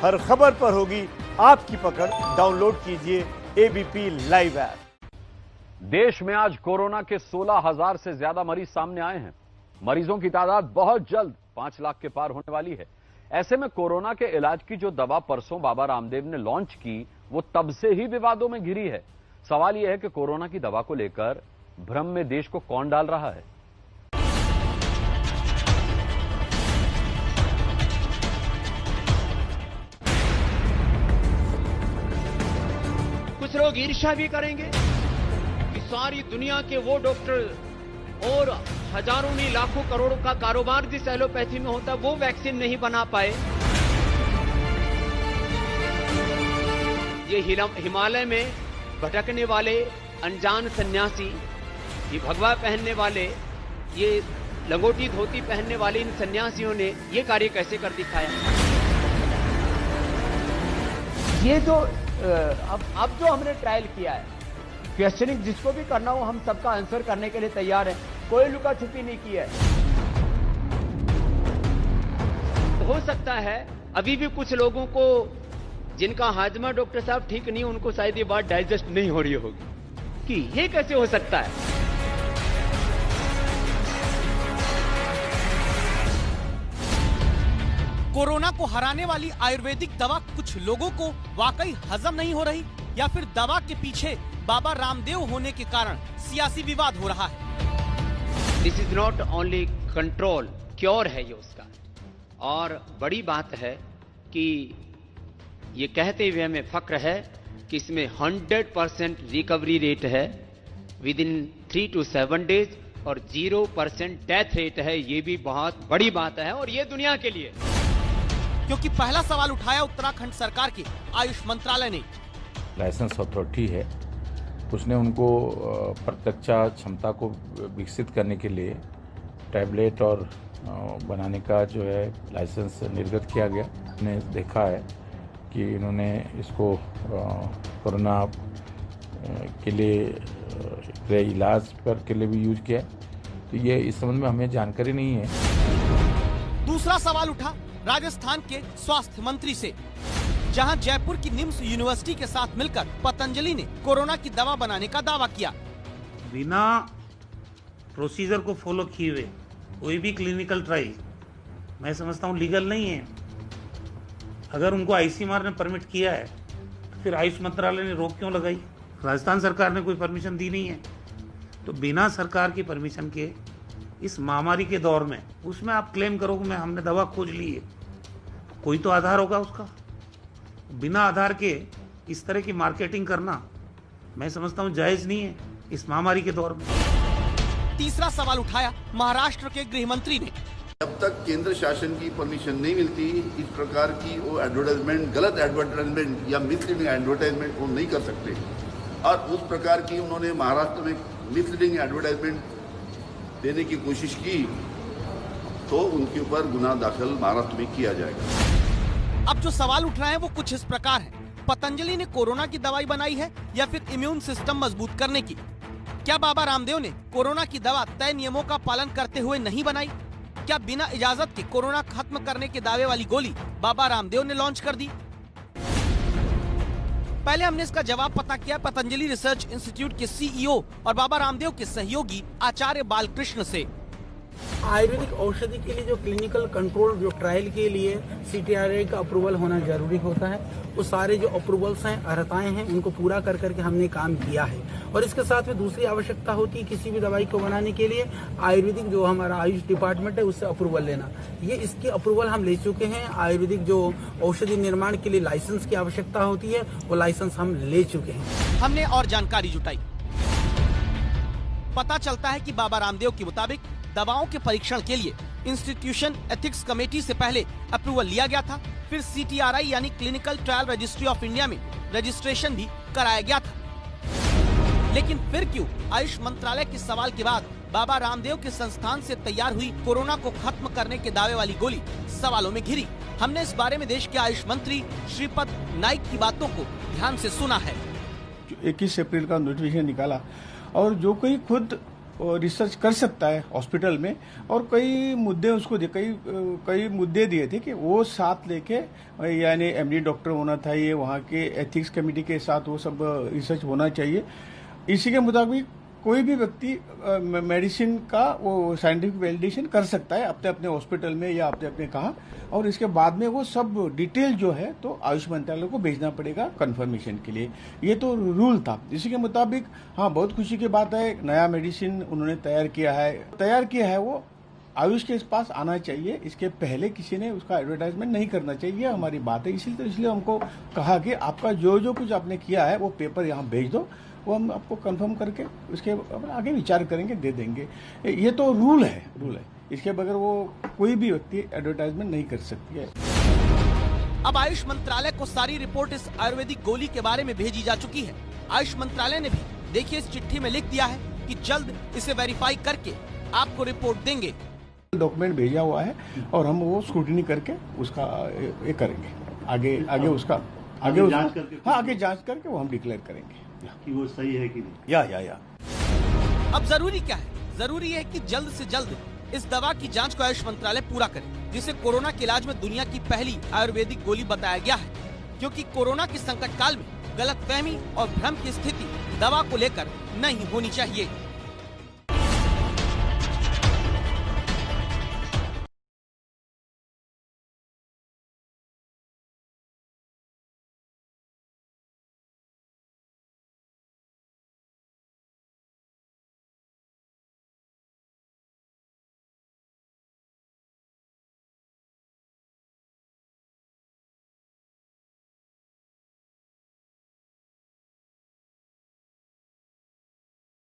हर खबर पर होगी आपकी पकड़। डाउनलोड कीजिए एबीपी लाइव ऐप। देश में आज कोरोना के 16,000 से ज्यादा मरीज सामने आए हैं। मरीजों की तादाद बहुत जल्द 5 लाख के पार होने वाली है। ऐसे में कोरोना के इलाज की जो दवा परसों बाबा रामदेव ने लॉन्च की, वो तब से ही विवादों में घिरी है। सवाल यह है कि कोरोना की दवा को लेकर भ्रम में देश को कौन डाल रहा है। कुछ लोग ईर्ष्या भी करेंगे कि सारी दुनिया के वो डॉक्टर और हजारों नहीं लाखों करोड़ों का कारोबार जिस एलोपैथी में होता है वो वैक्सीन नहीं बना पाए। ये हिमालय में भटकने वाले अनजान सन्यासी, ये भगवा पहनने वाले, ये लंगोटी धोती पहनने वाले इन सन्यासियों ने ये कार्य कैसे कर दिखाया। ये जो अब जो हमने ट्रायल किया है, क्वेश्चनिंग जिसको भी करना हो हम सबका आंसर करने के लिए तैयार है, कोई लुका छुपी नहीं की है। हो सकता है अभी भी कुछ लोगों को जिनका हाजमा डॉक्टर साहब ठीक नहीं, उनको शायद ये बात डाइजेस्ट नहीं हो रही होगी कि ये कैसे हो सकता है। कोरोना को हराने वाली आयुर्वेदिक दवा कुछ लोगों को वाकई हजम नहीं हो रही, या फिर दवा के पीछे बाबा रामदेव होने के कारण सियासी विवाद हो रहा है। This is not only control, cure है ये उसका। और बड़ी बात है कि ये कहते हुए हमें फक्र है कि इसमें 100% रिकवरी रेट है विद इन 3 to 7 days और 0% डेथ रेट है। ये भी बहुत बड़ी बात है और ये दुनिया के लिए। क्योंकि पहला सवाल उठाया उत्तराखंड सरकार के आयुष मंत्रालय ने। लाइसेंस अथॉरिटी है, उसने उनको प्रत्यक्षा क्षमता को विकसित करने के लिए टैबलेट और बनाने का जो है लाइसेंस निर्गत किया गया। हमने देखा है कि इन्होंने इसको कोरोना के लिए इलाज पर के लिए भी यूज किया, तो ये इस संबंध में हमें जानकारी नहीं है। दूसरा सवाल उठा राजस्थान के स्वास्थ्य मंत्री से, जहां जयपुर की निम्स यूनिवर्सिटी के साथ मिलकर पतंजलि ने कोरोना की दवा बनाने का दावा किया। बिना प्रोसीजर को फॉलो किए हुए कोई भी क्लिनिकल ट्रायल मैं समझता हूं लीगल नहीं है। अगर उनको आईसीएमआर ने परमिट किया है तो फिर आयुष मंत्रालय ने रोक क्यों लगाई? राजस्थान सरकार ने कोई परमिशन दी नहीं है। तो बिना सरकार की परमिशन के इस महामारी के दौर में उसमें आप क्लेम करो कि हमने दवा खोज ली है, कोई तो आधार होगा उसका। बिना आधार के इस तरह की मार्केटिंग करना मैं समझता हूं जायज नहीं है इस महामारी के दौर में। तीसरा सवाल उठाया महाराष्ट्र के गृह मंत्री ने। जब तक केंद्र शासन की परमिशन नहीं मिलती, इस प्रकार की वो एडवर्टाइजमेंट, गलत एडवर्टाइजमेंट या मिसलीडिंग एडवर्टाइजमेंट वो नहीं कर सकते। और उस प्रकार की उन्होंने महाराष्ट्र में मिसलीडिंग एडवर्टाइजमेंट देने की कोशिश की तो उनके ऊपर गुनाह दाखिल महाराष्ट्र में किया जाएगा। अब जो सवाल उठ रहे हैं वो कुछ इस प्रकार है। पतंजलि ने कोरोना की दवाई बनाई है या फिर इम्यून सिस्टम मजबूत करने की? क्या बाबा रामदेव ने कोरोना की दवा तय नियमों का पालन करते हुए नहीं बनाई? क्या बिना इजाजत के कोरोना खत्म करने के दावे वाली गोली बाबा रामदेव ने लॉन्च कर दी? पहले हमने इसका जवाब पता किया पतंजलि रिसर्च इंस्टीट्यूट के सीईओ और बाबा रामदेव के सहयोगी आचार्य बालकृष्ण से। आयुर्वेदिक औषधि के लिए जो क्लिनिकल कंट्रोल, जो ट्रायल के लिए CTRI का अप्रूवल होना जरूरी होता है, वो सारे जो अप्रूवल्स हैं, अर्हताएं हैं, उनको पूरा कर करके हमने काम किया है। और इसके साथ में दूसरी आवश्यकता होती है किसी भी दवाई को बनाने के लिए आयुर्वेदिक जो हमारा आयुष डिपार्टमेंट है उससे अप्रूवल लेना। ये इसकी अप्रूवल हम ले चुके हैं। आयुर्वेदिक जो औषधि निर्माण के लिए लाइसेंस की आवश्यकता होती है वो लाइसेंस हम ले चुके हैं। हमने और जानकारी जुटाई। पता चलता है कि बाबा रामदेव के मुताबिक दवाओं के परीक्षण के लिए इंस्टीट्यूशन एथिक्स कमेटी से पहले अप्रूवल लिया गया था, फिर CTRI यानी clinical trial registry of India में रजिस्ट्रेशन भी कराया गया था। लेकिन फिर क्यों आयुष मंत्रालय के सवाल के बाद बाबा रामदेव के संस्थान से तैयार हुई कोरोना को खत्म करने के दावे वाली गोली सवालों में घिरी? हमने इस बारे में देश के आयुष मंत्री श्रीपद नाइक की बातों को ध्यान से सुना है। 21 अप्रैल का नोटिफिकेशन निकाला और जो कोई खुद रिसर्च कर सकता है हॉस्पिटल में, और कई मुद्दे उसको कई मुद्दे दिए थे कि वो साथ लेके, यानी एमडी डॉक्टर होना चाहिए, वहाँ के एथिक्स कमेटी के साथ वो सब रिसर्च होना चाहिए। इसी के मुताबिक कोई भी व्यक्ति मेडिसिन का वो साइंटिफिक वैलिडेशन कर सकता है अपने अपने हॉस्पिटल में या अपने अपने कहा, और इसके बाद में वो सब डिटेल जो है तो आयुष मंत्रालय को भेजना पड़ेगा कंफर्मेशन के लिए। ये तो रूल था। इसी के मुताबिक हाँ, बहुत खुशी की बात है, नया मेडिसिन उन्होंने तैयार किया है, वो आयुष के पास आना चाहिए। इसके पहले किसी ने उसका एडवर्टाइजमेंट नहीं करना चाहिए, हमारी बात है। इसलिए हमको कहा कि आपका जो कुछ आपने किया है वो पेपर यहाँ भेज दो, वो हम आपको कंफर्म करके उसके आगे विचार करेंगे, दे देंगे। ये तो रूल है। इसके बगैर वो कोई भी व्यक्ति एडवर्टाइजमेंट नहीं कर सकती है। अब आयुष मंत्रालय को सारी रिपोर्ट इस आयुर्वेदिक गोली के बारे में भेजी जा चुकी है। आयुष मंत्रालय ने भी देखिए इस चिट्ठी में लिख दिया है कि जल्द इसे वेरीफाई करके आपको रिपोर्ट देंगे। डॉक्यूमेंट भेजा हुआ है और हम वो स्क्रूटिनी करके उसका ये करेंगे, आगे उसका आगे जांच करके वो हम डिक्लेयर करेंगे कि वो सही है कि नहीं। या अब जरूरी क्या है? जरूरी है कि जल्द से जल्द इस दवा की जांच को आयुष मंत्रालय पूरा करे, जिसे कोरोना के इलाज में दुनिया की पहली आयुर्वेदिक गोली बताया गया है। क्योंकि कोरोना के संकट काल में गलतफहमी और भ्रम की स्थिति दवा को लेकर नहीं होनी चाहिए।